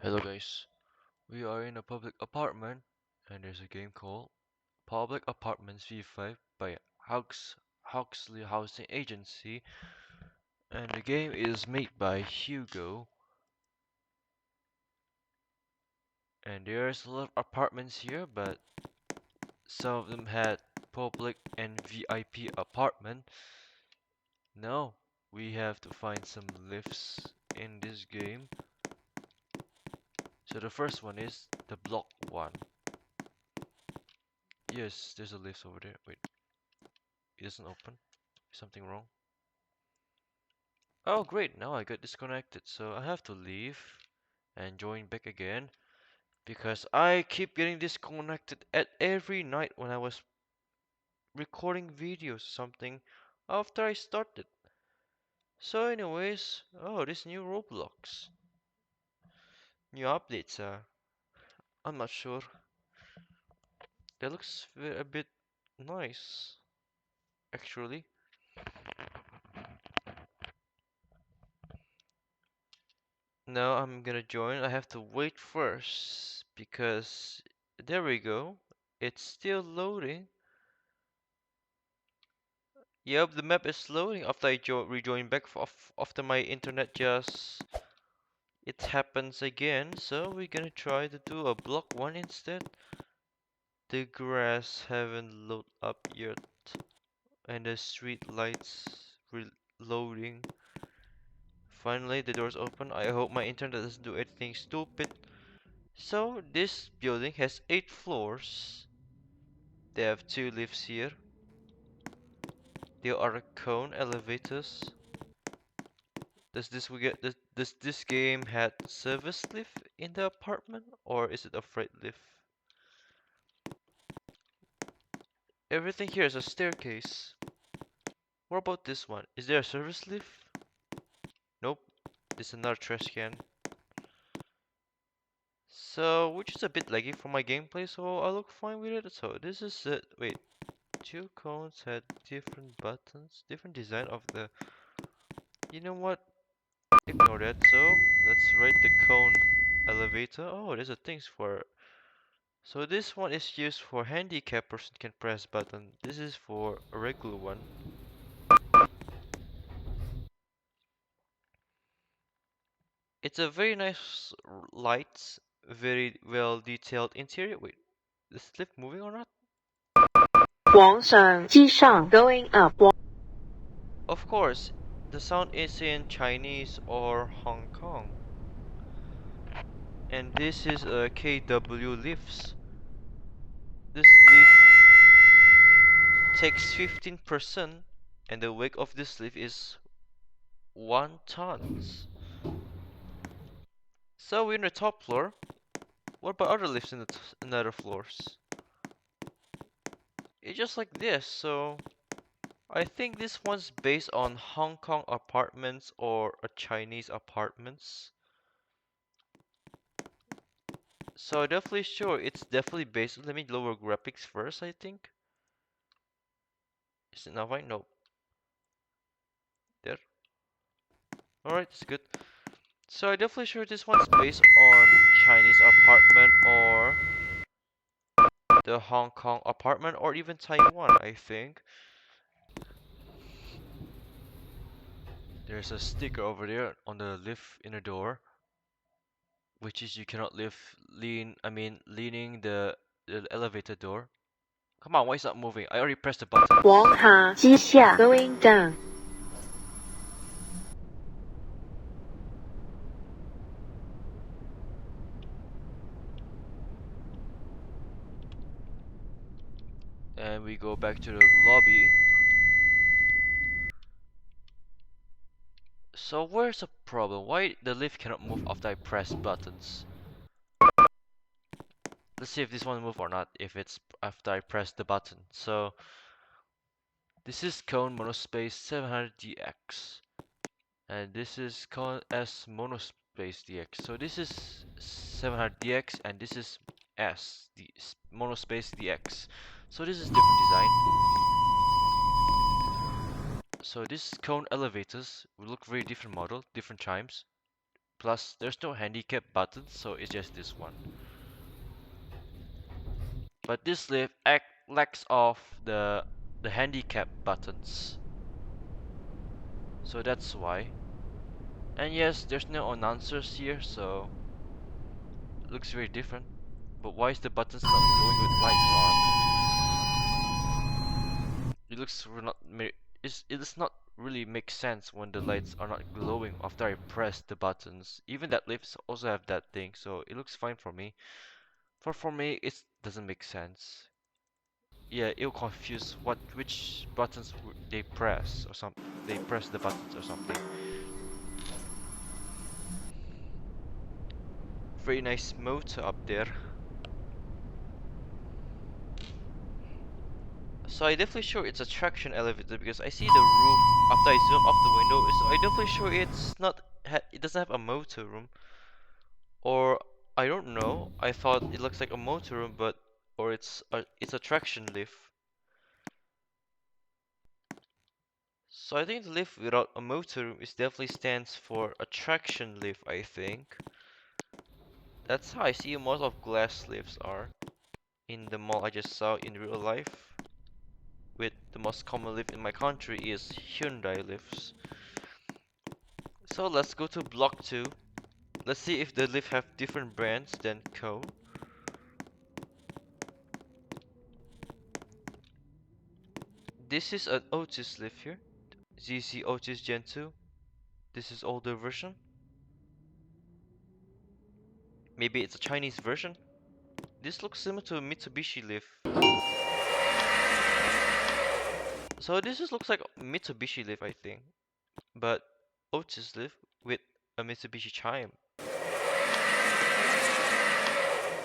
Hello guys, we are in a public apartment and there's a game called Public Apartments V5 by Huxley Housing Agency, and the game is made by Hugo, and there's a lot of apartments here, but some of them had public and VIP apartment. Now we have to find some lifts in this game. So the first one is the block one. Yes, there's a lift over there. Wait, it doesn't open. Is something wrong? Oh great, now I got disconnected, so I have to leave and join back again because I keep getting disconnected at every night when I was recording videos or something after I started. So anyways, oh this new Roblox. New updates, I'm not sure. That looks a bit nice, actually. Now I'm gonna join. I have to wait first because there we go. It's still loading. Yep, the map is loading after I rejoin back after my internet just it happens again. So we're gonna try to do a block one instead. The grass haven't loaded up yet, and the street lights loading. Finally, the doors open. I hope my internet doesn't do anything stupid. So this building has 8 floors. They have 2 lifts here. There are cone elevators. Does this game had service lift in the apartment or is it a freight lift? Everything here is a staircase. What about this one? Is there a service lift? Nope. This is another trash can. So, which is a bit laggy for my gameplay, so I look fine with it. So this is it. Wait, 2 cones had different buttons, different design of the. You know what? Ignore that. So let's write the cone elevator. Oh, there's a things for. So this one is used for handicap person can press button. This is for a regular one. It's a very nice lights, very well detailed interior. Wait, is this lift moving or not? 往上机上 going up. Of course, the sound is in Chinese or Hong Kong. And this is a KW lifts. This lift takes 15% and the weight of this lift is 1 tons. So we're in the top floor. What about other lifts in the other floors? It's just like this, so I think this one's based on Hong Kong apartments or a Chinese apartments. So definitely sure it's definitely based. Let me lower graphics first, I think. Is it now fine? No. There. Alright, it's good. So I definitely sure this one's based on Chinese apartment or the Hong Kong apartment or even Taiwan, I think. There's a sticker over there on the lift in the door, which is you cannot leaning the elevator door. Come on, why is that moving? I already pressed the button. 往下机下 going down. And we go back to the lobby. So where's the problem? Why the lift cannot move after I press buttons? Let's see if this one move or not, if it's after I press the button. So this is Cone Monospace 700DX. And this is Cone S Monospace DX. So this is 700DX and this is the Monospace DX. So this is different design. So this cone elevators will look very different model, different times. Plus, there's no handicap button, so it's just this one. But this lift lacks of the handicap buttons, so that's why. And yes, there's no announcers here, so it looks very different. But why is the buttons not glowing with lights on? It looks not it does not really make sense when the lights are not glowing after I press the buttons. Even that lifts also have that thing, so it looks fine for me. For me, it doesn't make sense. Yeah, it'll confuse which buttons they press or something. They press the buttons or something. Very nice motor up there. So I definitely sure it's a traction elevator because I see the roof after I zoom off the window. So I definitely sure it's not. It doesn't have a motor room, or I don't know. I thought it looks like a motor room, but or it's a traction lift. So I think the lift without a motor room is definitely stands for a traction lift. I think that's how I see most of glass lifts are in the mall I just saw in real life. With the most common lift in my country is Hyundai lifts. So let's go to block 2. Let's see if the lift have different brands than Cone. This is an Otis lift here. ZZ Otis Gen 2. This is older version. Maybe it's a Chinese version. This looks similar to a Mitsubishi lift. So this just looks like a Mitsubishi lift, I think. But Otis lift with a Mitsubishi chime.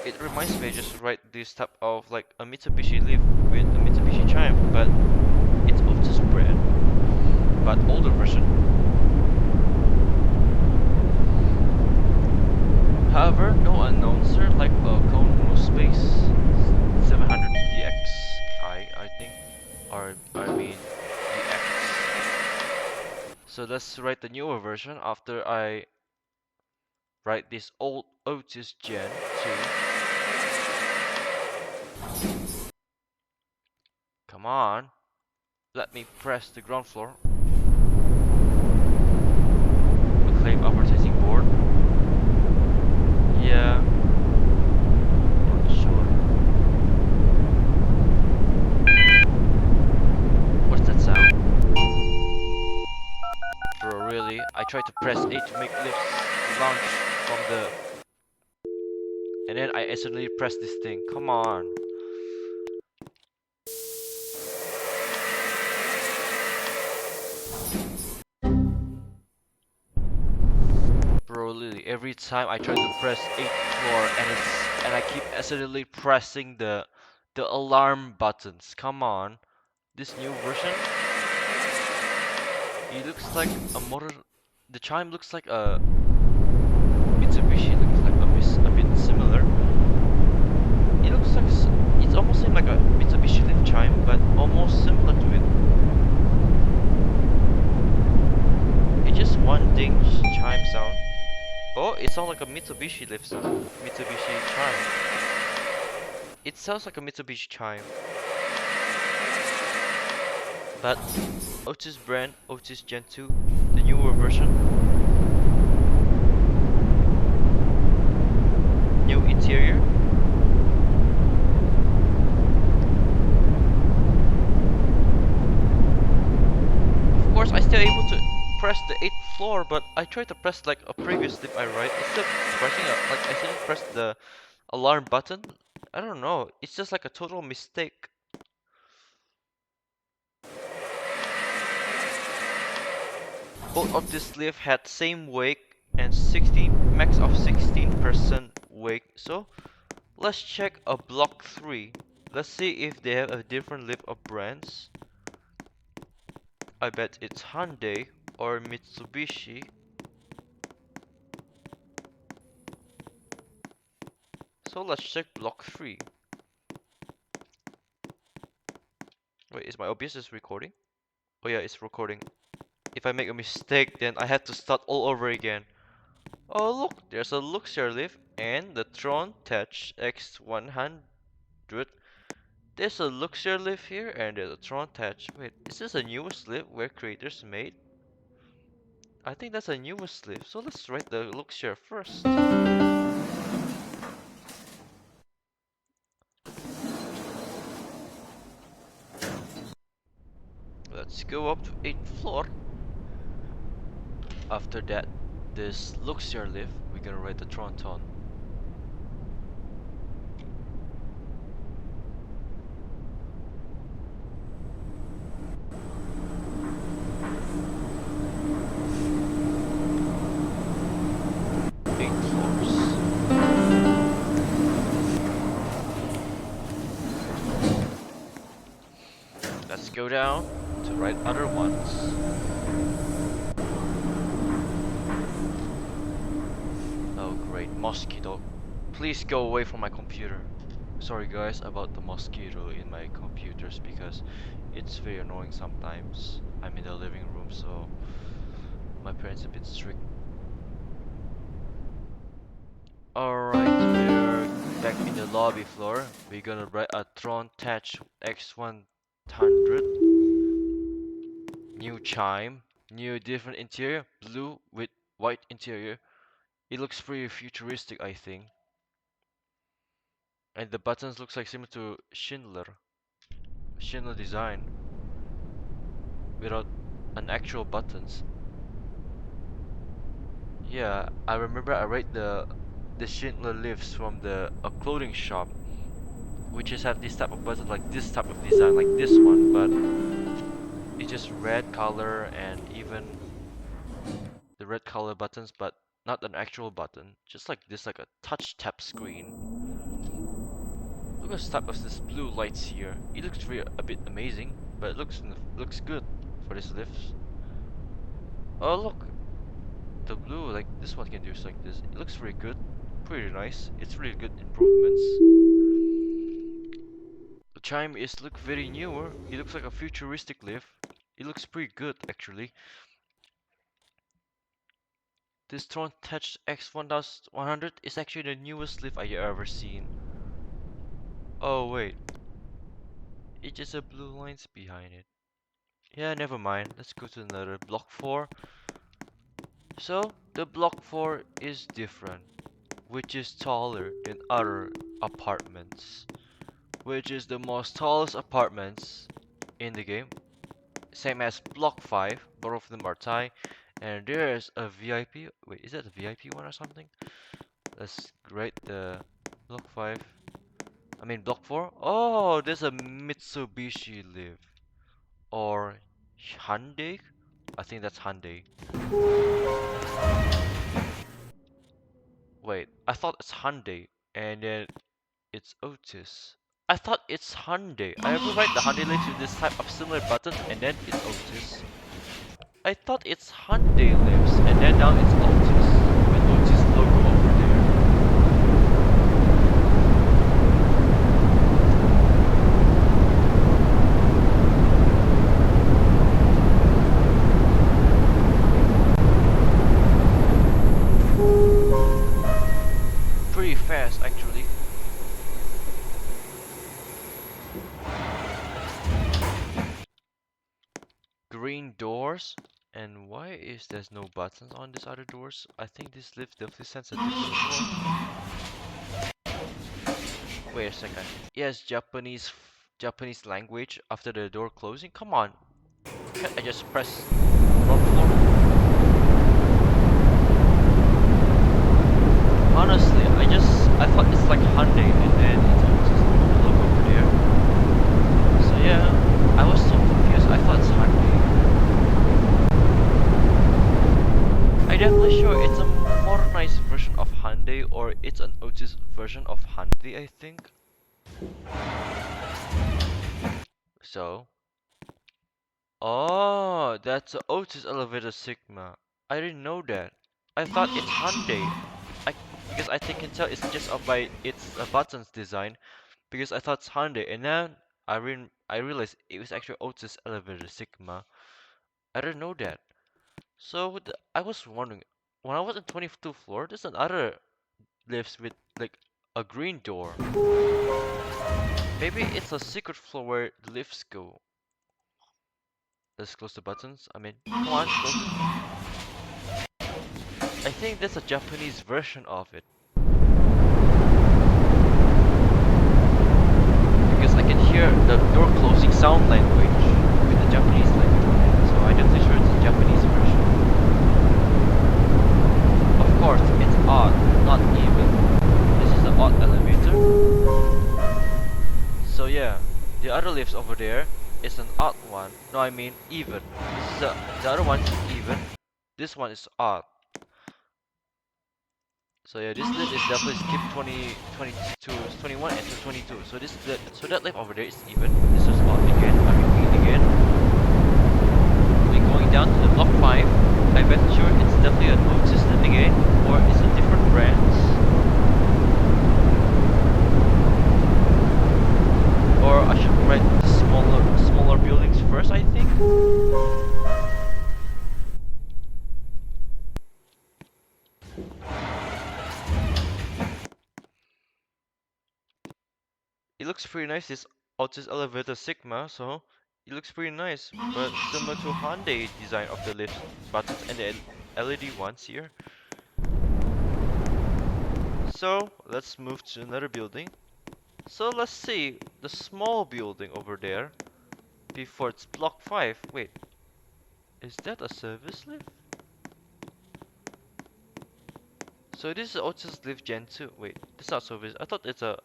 It reminds me just write this type of like a Mitsubishi lift with a Mitsubishi chime, but it's Otis brand, but older version. However, no announcer like a Cone Space 700DX, I think, or I mean DX. So let's write the newer version after I write this old Otis Gen 2. Come on, let me press the ground floor. Acclaim advertising board. Yeah. Not sure. What's that sound? Bro, really? I tried to press A to make lifts launch from the... And then I accidentally pressed this thing. Come on. Bro, really, every time I try to press 8th floor and I keep accidentally pressing the alarm buttons. Come on. This new version, it looks like a motor. The chime looks like a Mitsubishi. Looks like a bit similar. It looks like it's almost seems like a Mitsubishi lift chime, but almost similar to it. It's just one thing chime sound. Oh, it sounds like a Mitsubishi lift sound. Mitsubishi chime. It sounds like a Mitsubishi chime. But Otis brand, Otis Gen 2, the newer version. New interior. Of course, I still able to press the 8th floor, but I tried to press like a previous lift I write. Instead of pressing like I didn't press the alarm button. I don't know. It's just like a total mistake. Both of this lift had same wake and 16 max of 16% wake. So let's check a block 3. Let's see if they have a different lift of brands. I bet it's Hyundai or Mitsubishi. So let's check block 3. Wait, is my OBS is recording? Oh yeah, it's recording. If I make a mistake, then I have to start all over again. Oh look, there's a Luxor lift and the Tron Tech X100. There's a Luxor lift here and there's a Tron Tech. Wait, is this a newest lift where creators made? I think that's a newest lift, so let's write the Luxor first. Let's go up to 8th floor. After that, this Luxor lift, we're gonna write the Tronton. Eight floors. Let's go down to write other ones. Oh great, mosquito. Please go away from my computer. Sorry guys about the mosquito in my computers because it's very annoying sometimes. I'm in the living room, so my parents are a bit strict. Alright, we're back in the lobby floor. We're gonna write a Tron Tech X100. New chime, new different interior, blue with white interior. It looks pretty futuristic, I think. And the buttons looks like similar to Schindler design, without an actual buttons. Yeah, I remember I read the Schindler lifts from a clothing shop, which just have this type of button, like this type of design, like this one, but it's just red color and even the red color buttons, but not an actual button, just like this, like a touch tap screen. Look at the type of this blue lights here. It looks very a bit amazing, but it looks good for this lift. Oh look, the blue, like this one can do like this. It looks very good, pretty nice. It's really good improvements. The chime is look very newer. It looks like a futuristic lift. It looks pretty good actually. This Tron Tech X1100 is actually the newest lift I ever seen. Oh wait, it's just a blue lines behind it. Yeah, never mind. Let's go to another block 4. So, the block 4 is different, which is taller than other apartments, which is the most tallest apartments in the game. Same as block 5, both of them are tie, and there is a VIP. Wait, is that a VIP one or something? Let's rate the block 5. I mean block 4. Oh, there's a Mitsubishi live or Hyundai. I think that's Hyundai. Wait, I thought it's Hyundai, and then it's Otis. I thought it's Hyundai. I ever write the Hyundai lives with this type of similar buttons, and then it's Otis. I thought it's Hyundai lives, and then now it's Otis with Otis logo over there. Pretty fast, actually. Green doors. And why is there's no buttons on these other doors? I think this lift definitely sends a different door. Wait a second. Yes, Japanese language after the door closing. Come on. Can't I just press ground floor? Honestly, I thought it's like Hyundai and then it's just the logo over there. So yeah, I was so confused. I thought it's Hyundai. I definitely sure it's a modernized version of Hyundai or it's an Otis version of Hyundai, I think. So, oh, that's a Otis Elevator Sigma. I didn't know that. I thought it's Hyundai. I because I think can tell it's just by its buttons design because I thought it's Hyundai and then I realized it was actually Otis Elevator Sigma. I didn't know that. So I was wondering when I was in 22th floor, there's another lifts with like a green door. Maybe it's a secret floor where the lifts go. Let's close the buttons. I mean, come on, close it. I think that's a Japanese version of it. Because I can hear the door closing sound language with the Japanese language on it. So I'm definitely sure it's a Japanese version. Of course, it's odd, not even. This is an odd elevator. So yeah, the other lifts over there is an odd one. No, I mean even. This is the other one is even. This one is odd. So yeah, this lift is definitely skip 20, 22, 21 and 22. So that lift over there is even. This is odd again. I repeat again. Then going down to the block 5, I bet sure it's definitely a move system again, or it's a different brands. Or I should write the smaller buildings first, I think. It looks pretty nice, this Otis Elevator Sigma, so it looks pretty nice, but similar to Hyundai design of the lift buttons and the LED ones here. So let's move to another building. So let's see the small building over there before it's block 5. Wait, is that a service lift? So this is Otis Lift Gen 2. Wait, this is not service. I thought it's a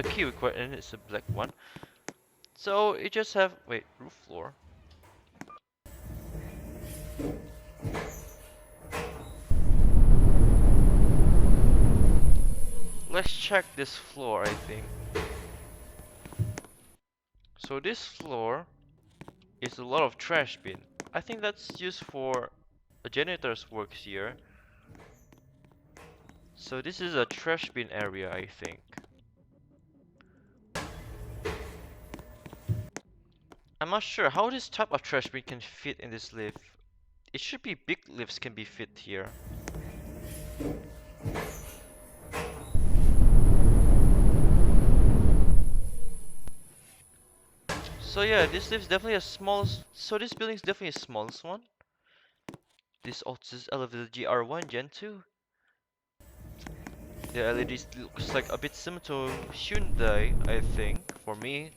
key required and it's a black one. So it just have wait, roof floor. Let's check this floor, I think. So this floor is a lot of trash bin. I think that's used for a janitor's works here. So this is a trash bin area, I think. I'm not sure how this type of trash bin can fit in this lift. It should be big lifts can be fit here. So yeah, this lift's definitely a smallest. So this building's definitely the smallest one. This Otis Elevator GR1 Gen 2. The LED looks like a bit similar to Hyundai, I think, for me.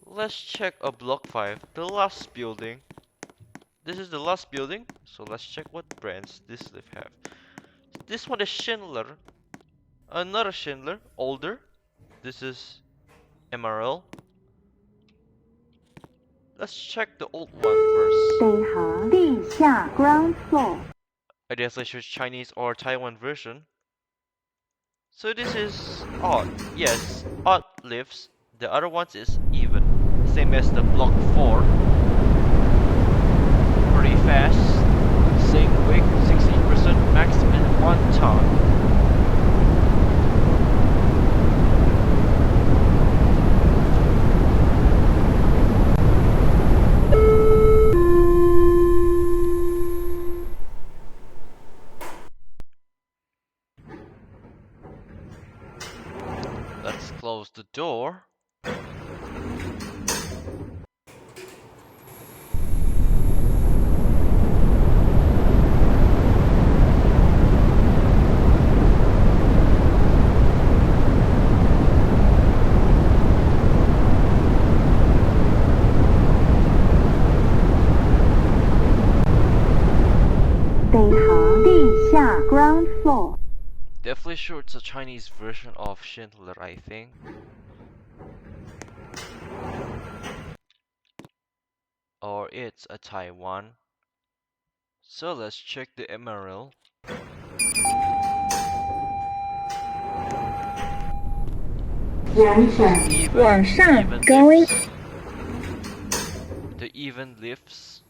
Let's check a block 5, the last building. This is the last building, so let's check what brands this lift have. This one is Schindler. Another Schindler, older. This is MRL. Let's check the old one first. 北航地下 ground floor. I guess I choose Chinese or Taiwan version. So this is odd. Yes, odd lifts. The other ones is even. Same as the block 4. Pretty fast. Same weight, 16% maximum 1 ton. Let's close the door. Ground floor. Definitely sure it's a Chinese version of Schindler, I think. Or it's a Taiwan. So let's check the MRL. Even going. lifts. The even lifts.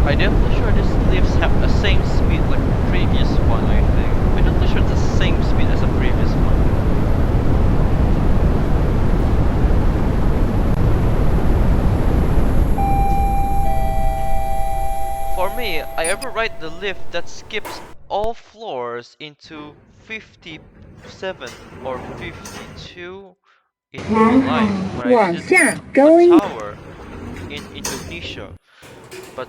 I'm definitely sure these lifts have the same speed like the previous one, I think. I'm definitely sure it's the same speed as the previous one. For me, I ever ride the lift that skips all floors into 57 or 52 in real life when I visit a tower in Indonesia. But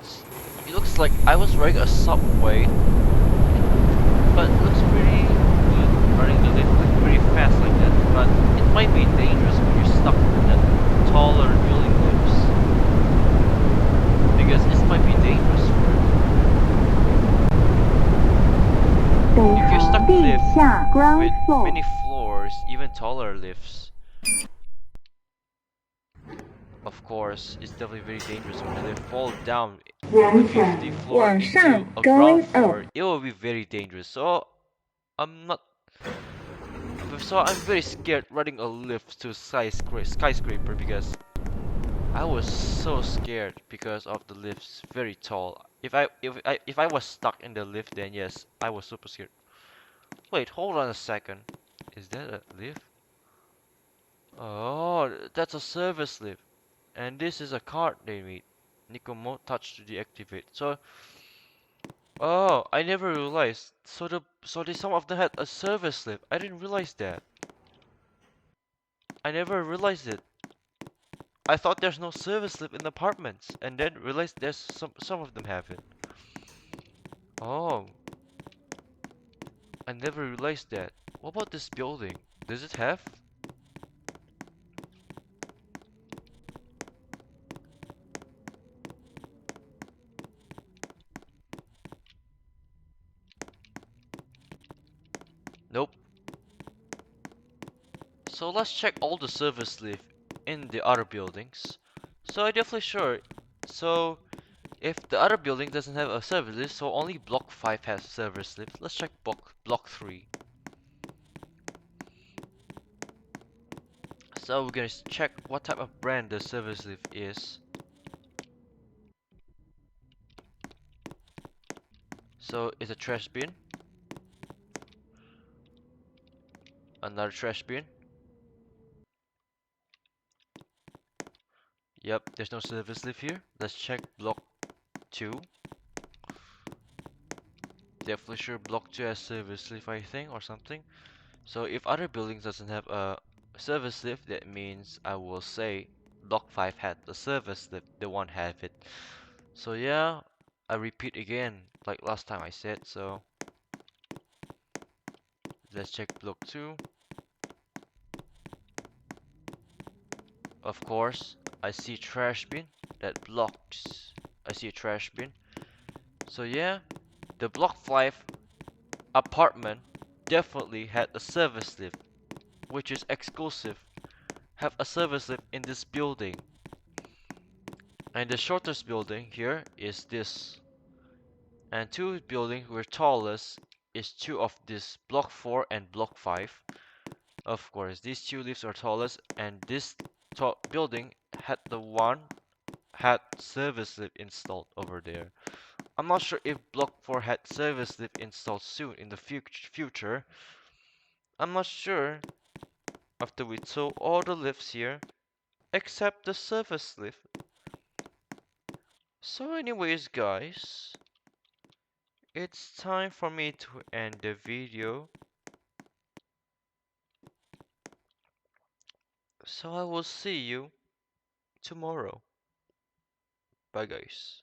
it looks like I was riding a subway, but it looks pretty good running the lift like pretty fast like that. But it might be dangerous when you're stuck in that taller building lifts because it might be dangerous for it. If you're stuck in a lift with many floors, even taller lifts, of course, it's definitely very dangerous when the lift falls down from a 50 floor into a ground floor. It will be very dangerous. So I'm not. So I'm very scared running a lift to skyscraper because I was so scared because of the lift's very tall. If I was stuck in the lift, then yes, I was super scared. Wait, hold on a second. Is that a lift? Oh, that's a service lift. And this is a card they need. Nikomo touch to deactivate. So, oh, I never realized. So some of them had a service lift. I didn't realize that. I never realized it. I thought there's no service lift in apartments, and then realized there's some of them have it. Oh, I never realized that. What about this building? Does it have? Nope. So let's check all the service lift in the other buildings. So I definitely sure. So if the other building doesn't have a service lift, so only block 5 has service lift. Let's check block 3. So we're gonna check what type of brand the service lift is. So it's a trash bin, another trash bin. Yep, there's no service lift here. Let's check block 2. Definitely sure block 2 has service lift, I think, or something. So if other buildings doesn't have a service lift, that means I will say block 5 had the service lift, the one have it. So yeah, I repeat again, like last time I said, so let's check block 2. Of course, I see trash bin that blocks. I see a trash bin. So yeah, the block 5 apartment definitely had a service lift, which is exclusive. Have a service lift in this building. And the shortest building here is this. And two buildings were tallest is two of this block 4 and block 5. Of course, these two lifts are tallest, and this building had service lift installed over there. I'm not sure if block 4 had service lift installed soon in the future. I'm not sure after we saw all the lifts here except the service lift. So anyways guys, it's time for me to end the video. So I will see you tomorrow. Bye guys.